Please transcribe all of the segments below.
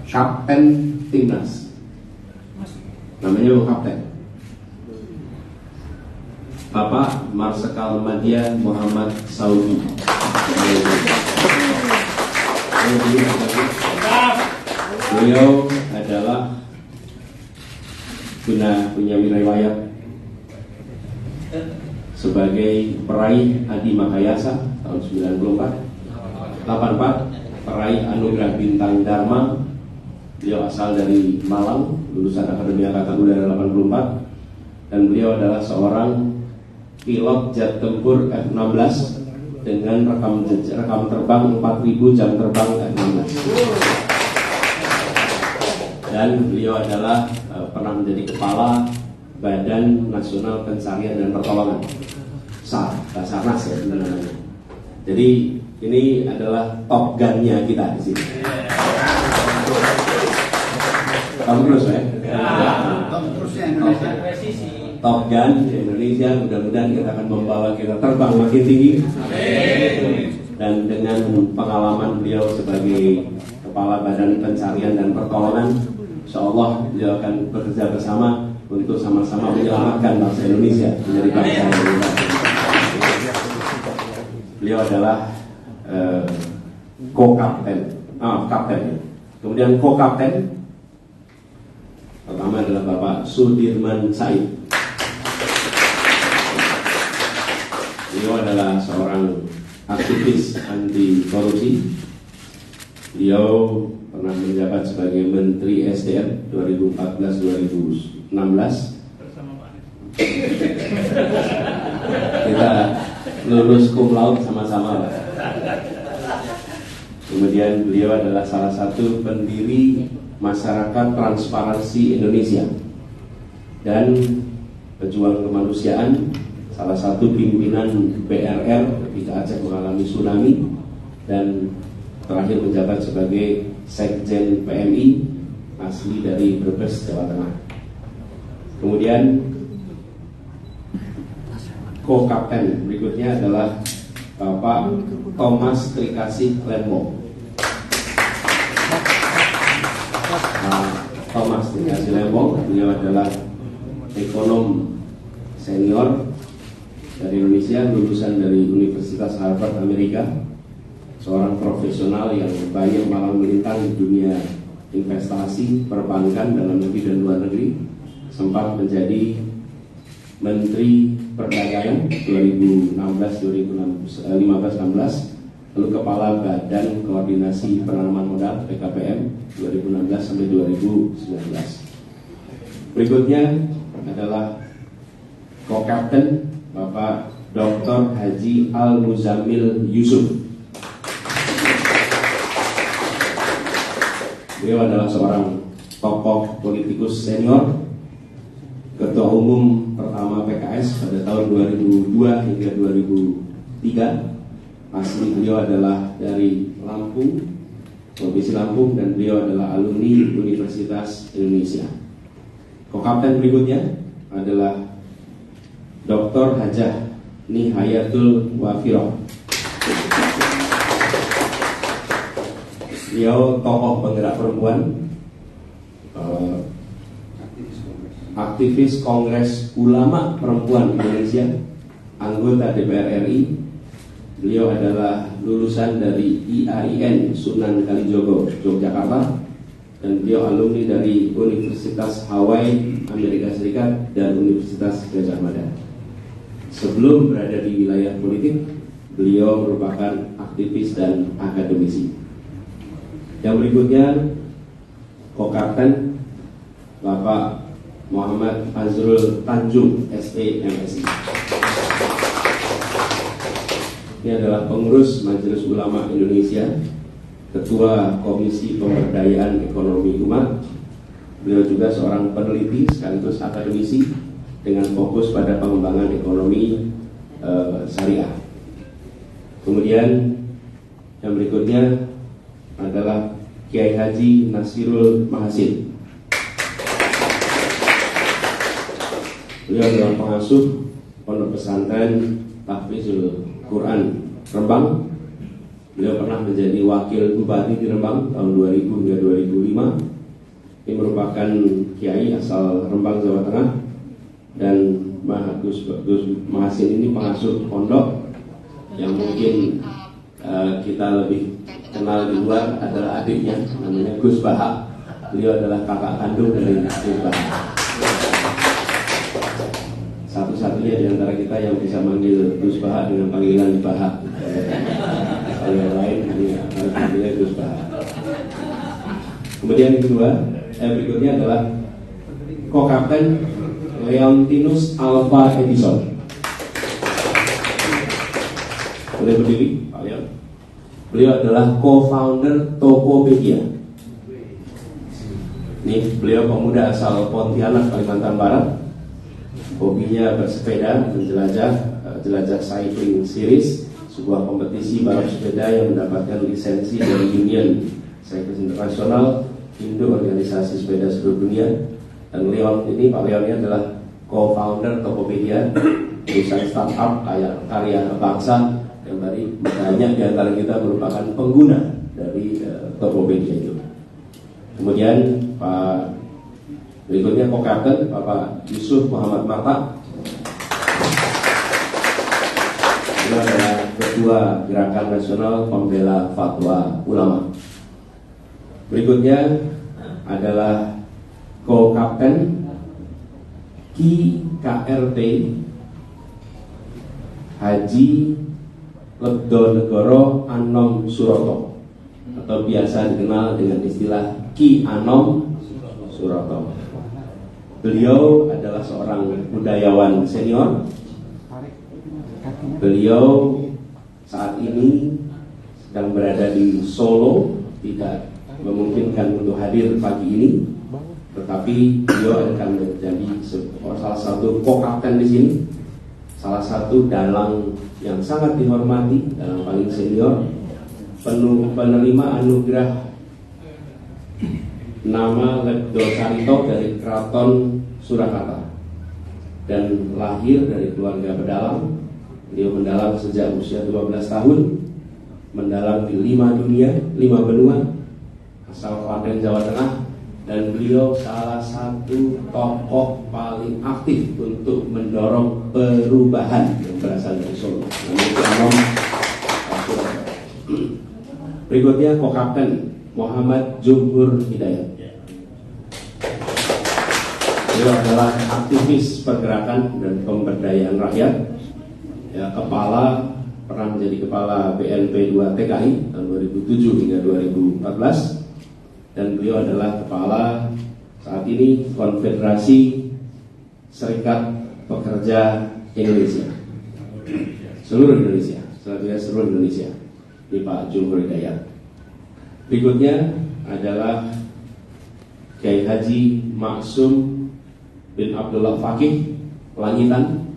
Kapten Timnas. Namanya Kapten. Bapak Marsikal Madya Muhammad Saudi. Beliau adalah punya riwayat sebagai peraih Adi Makayasa tahun 94, 84, peraih Anugerah Bintang Dharma. Beliau asal dari Malang, lulusan Akademi Angkatan Udara 84, dan beliau adalah seorang pilot jet tempur F-16 dengan rekam terbang 4.000 jam terbang F-16. Dan beliau adalah pernah menjadi kepala Badan Nasional Pencarian dan Pertolongan, SAR, Basarnas ya namanya. Jadi ini adalah Top Gun-nya kita di sini. Kamu terus ya? Top Gun di Indonesia, mudah-mudahan kita akan membawa kita terbang makin tinggi. Dan dengan pengalaman beliau sebagai Kepala Badan Pencarian dan Pertolongan, insya Allah beliau akan bekerja bersama untuk sama-sama menyelamatkan bangsa Indonesia menjadi bangsa yang lebih baik. Beliau adalah kapten. Kemudian co-kapten pertama adalah Bapak Sudirman Said. Beliau adalah seorang aktivis anti korupsi. Beliau pernah menjabat sebagai Menteri SDM 2014-2016. Kita lulus cum laude sama-sama. Kemudian beliau adalah salah satu pendiri Masyarakat Transparansi Indonesia dan pejuang kemanusiaan, salah satu pimpinan BRR ketika Aceh mengalami tsunami, dan terakhir menjabat sebagai Sekjen PMI asli dari Brebes, Jawa Tengah. Kemudian co-kapten berikutnya adalah Bapak Thomas Trikasih Lembo. Thomas Trikasih Lembo, beliau adalah ekonom senior dari Indonesia, lulusan dari Universitas Harvard Amerika, seorang profesional yang banyak malang melintang di dunia investasi, perbankan dalam negeri dan luar negeri, sempat menjadi Menteri Perdagangan 2015-16, lalu Kepala Badan Koordinasi Penanaman Modal PKPM 2016 sampai 2019. Berikutnya adalah Co-Kapten Bapak Dr. Haji Al-Muzamil Yusuf. Beliau adalah seorang tokoh politikus senior, Ketua Umum pertama PKS pada tahun 2002 hingga 2003. Asli beliau adalah dari Lampung, Provinsi Lampung, dan beliau adalah alumni Universitas Indonesia. Co-Kapten berikutnya adalah Dr. Hajah Nihayatul Wafiroh. Beliau tokoh penggerak perempuan, aktivis Kongres Ulama Perempuan Indonesia, anggota DPR RI. Beliau adalah lulusan dari IAIN Sunan Kalijogo, Yogyakarta, dan beliau alumni dari Universitas Hawaii, Amerika Serikat, dan Universitas Gadjah Mada. Sebelum berada di wilayah politik, beliau merupakan aktivis dan akademisi. Yang berikutnya, Co-Kapten Bapak Muhammad Azrul Tanjung, SE MSI. Ini adalah pengurus Majelis Ulama Indonesia, Ketua Komisi Pemberdayaan Ekonomi Umat. Beliau juga seorang peneliti sekaligus akademisi dengan fokus pada pengembangan ekonomi syariah. Kemudian yang berikutnya adalah Kiai Haji Nasirul Mahasin. Beliau adalah pengasuh Pondok Pesantren Tahfizul Quran Rembang, Beliau pernah menjadi wakil bupati di Rembang tahun 2000 hingga 2005. Ini merupakan kiai asal Rembang, Jawa Tengah, dan Gus Mahasin ini pengasuh pondok yang mungkin kita lebih kenal di luar adalah adiknya, namanya Gus Baha. Beliau adalah kakak kandung dari Gus Baha. Satu-satunya di antara kita yang bisa manggil Gus Baha dengan panggilan Baha. Kalau yang lain ini harus manggilnya Gus Baha. Kemudian berikutnya adalah Co-Kapten Leontinus Alva Edison. Boleh berdiri, Pak Leon. Beliau adalah co-founder Tokopedia. Nih, beliau pemuda asal Pontianak, Kalimantan Barat. Hobinya bersepeda, jelajah cycling series, sebuah kompetisi balap sepeda yang mendapatkan lisensi dari Union Cycling Internasional, Indo organisasi sepeda seluruh dunia. Dan Leon ini, Pak Leon ini adalah co-founder Tokopedia, perusahaan startup karya bangsa yang banyak di antara kita merupakan pengguna dari Tokopedia itu. Kemudian berikutnya Co-Kapten Bapak Yusuf Muhammad Marta. Ini adalah Ketua Gerakan Nasional Pembela Fatwa Ulama. Berikutnya adalah Co-Kapten Ki KRT Haji Lebdonegoro Anom Suroto, atau biasa dikenal dengan istilah Ki Anom Suroto. Beliau adalah seorang budayawan senior. Beliau saat ini sedang berada di Solo, tidak memungkinkan untuk hadir pagi ini, tetapi beliau akan menjadi salah satu co-kapten di sini, salah satu dalang yang sangat dihormati, dalang paling senior, penerima anugerah nama Leddo Sarito dari Keraton Surakarta, dan lahir dari keluarga pedalang. Beliau mendalang sejak usia 12 tahun, mendalang di 5 dunia, 5 benua, asal Klaten, Jawa Tengah, dan beliau salah satu tokoh paling aktif untuk mendorong perubahan yang berasal dari Solo. Berikutnya Co-Kapten Muhammad Jumhur Hidayat. Beliau adalah aktivis pergerakan dan pemberdayaan rakyat. Ya, pernah menjadi kepala BNP 2 TKI tahun 2007 hingga 2014, dan beliau adalah kepala saat ini Konfederasi Serikat Pekerja Indonesia, seluruh Indonesia. Ini Pak Jumhur Hidayat. Berikutnya adalah Kiai Haji Maksum bin Abdullah Fakih Langitan.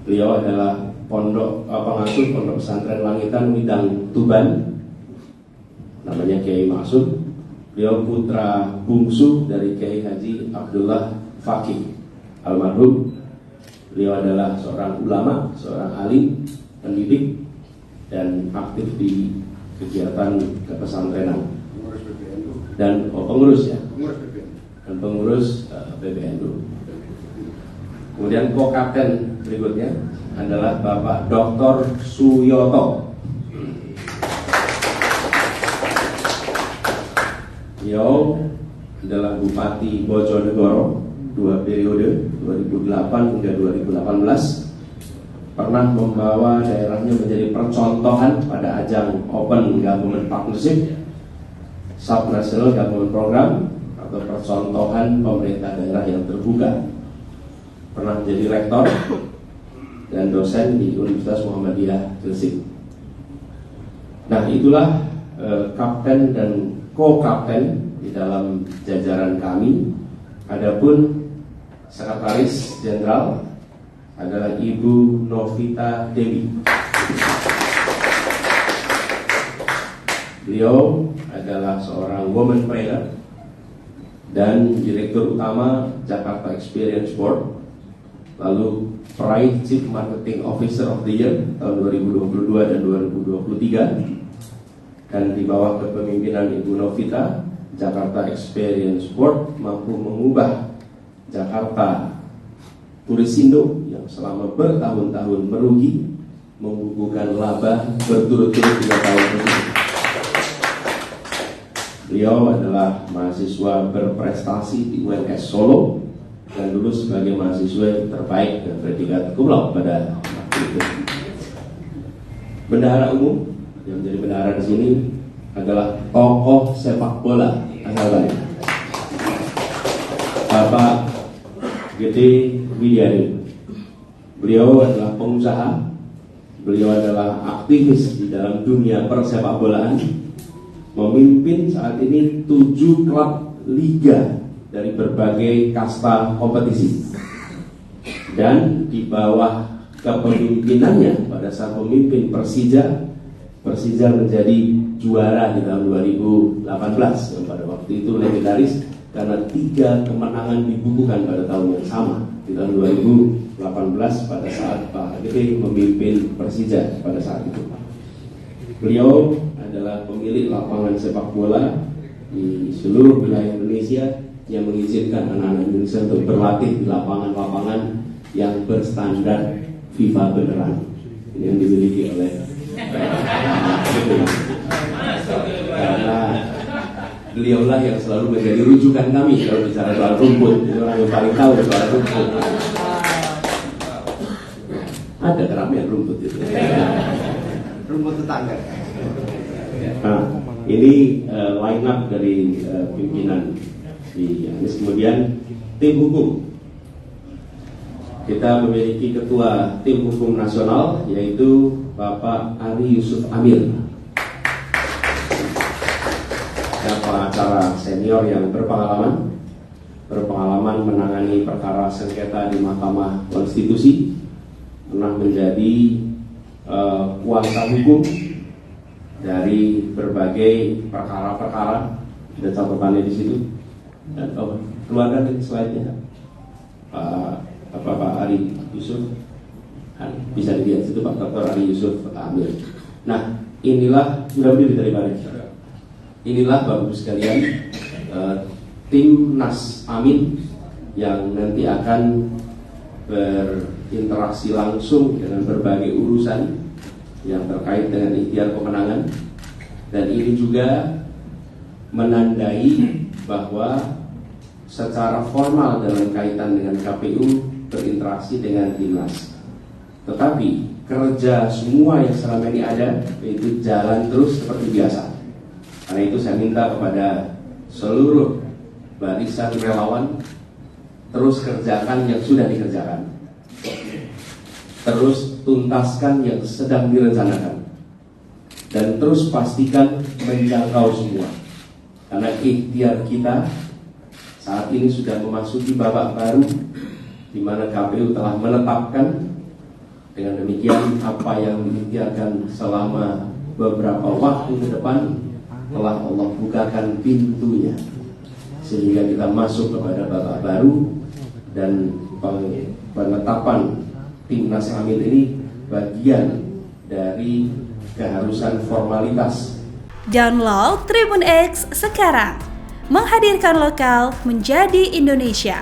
Beliau adalah pengasuh pondok pesantren Langitan Widang Tuban, namanya Kiai Maksum. Beliau putra bungsu dari Kiai Haji Abdullah Fakih almarhum. Beliau adalah seorang ulama, seorang alim, pendidik, dan aktif di kegiatan kepesantrenan dan pengurus PBNU. Kemudian Co-Kapten berikutnya adalah Bapak Dr. Suyoto. Beliau adalah Bupati Bojonegoro 2 periode, 2008 hingga 2018. Pernah membawa daerahnya menjadi percontohan pada ajang Open Government Partnership, Subnational Government Program, atau percontohan pemerintah daerah yang terbuka. Pernah menjadi rektor dan dosen di Universitas Muhammadiyah Gresik. Nah, itulah kapten dan co-kapten di dalam jajaran kami. Adapun Sekretaris Jenderal adalah Ibu Novita Dewi. Beliau adalah seorang woman trainer dan Direktur Utama Jakarta Experience Board. lalu peraih Chief Marketing Officer of the Year tahun 2022 dan 2023, dan di bawah kepemimpinan Ibu Novita, Jakarta Experience Board mampu mengubah Jakarta Turisindo yang selama bertahun-tahun merugi membukukan laba berturut-turut 3 tahun berturut. Beliau adalah mahasiswa berprestasi di UNS Solo dan lulus sebagai mahasiswa terbaik dan predikat cum laude pada waktu itu. Bendahara umum yang menjadi bendahara di sini adalah tokoh sepak bola asal Bali, Bapak Gede Widiadi. Beliau adalah pengusaha, beliau adalah aktivis di dalam dunia persepak bolaan, memimpin saat ini 7 klub liga dari berbagai kasta kompetisi, dan di bawah kepemimpinannya pada saat memimpin Persija menjadi juara di tahun 2018 yang pada waktu itu legendaris karena 3 kemenangan dibukukan pada tahun yang sama di tahun 2018 pada saat Pak Gede memimpin Persija pada saat itu. Beliau adalah pemilik lapangan sepak bola di seluruh wilayah Indonesia yang mengizinkan anak-anak Indonesia untuk berlatih di lapangan-lapangan yang berstandar FIFA beneran. Ini yang dimiliki oleh karena beliaulah yang selalu menjadi rujukan kami kalau bicara soal rumput. Ini orang yang paling tahu soal rumput. Ada keramaian rumput itu. Rumput tetangga. Nah, ini line up dari pimpinan di Anies. Kemudian tim hukum. Kita memiliki ketua tim hukum nasional yaitu Bapak Ari Yusuf Amir, pengacara senior yang berpengalaman menangani perkara sengketa di Mahkamah Konstitusi, pernah menjadi kuasa hukum dari berbagai perkara-perkara. Ada catatannya di situ. Dan keluarkan slide-nya Pak Ari Yusuf, bisa dilihat situ Pak Dr. Ari Yusuf Amir. Nah, inilah sudah berdiri dari mana? Inilah Bapak Ibu sekalian Timnas Amin yang nanti akan berinteraksi langsung dengan berbagai urusan yang terkait dengan ikhtiar kemenangan, dan ini juga menandai bahwa secara formal dalam kaitan dengan KPU berinteraksi dengan Timnas, tetapi kerja semua yang selama ini ada itu jalan terus seperti biasa. Karena itu saya minta kepada seluruh barisan relawan terus kerjakan yang sudah dikerjakan, terus tuntaskan yang sedang direncanakan, dan terus pastikan menjangkau semua. Karena ikhtiar kita saat ini sudah memasuki babak baru di mana KPU telah menetapkan. Dengan demikian apa yang diikhtiarkan selama beberapa waktu ke depan telah Allah bukakan pintunya, sehingga kita masuk kepada babak baru, dan penetapan Timnas Amin ini bagian dari keharusan formalitas. Download Tribun X sekarang, menghadirkan lokal menjadi Indonesia.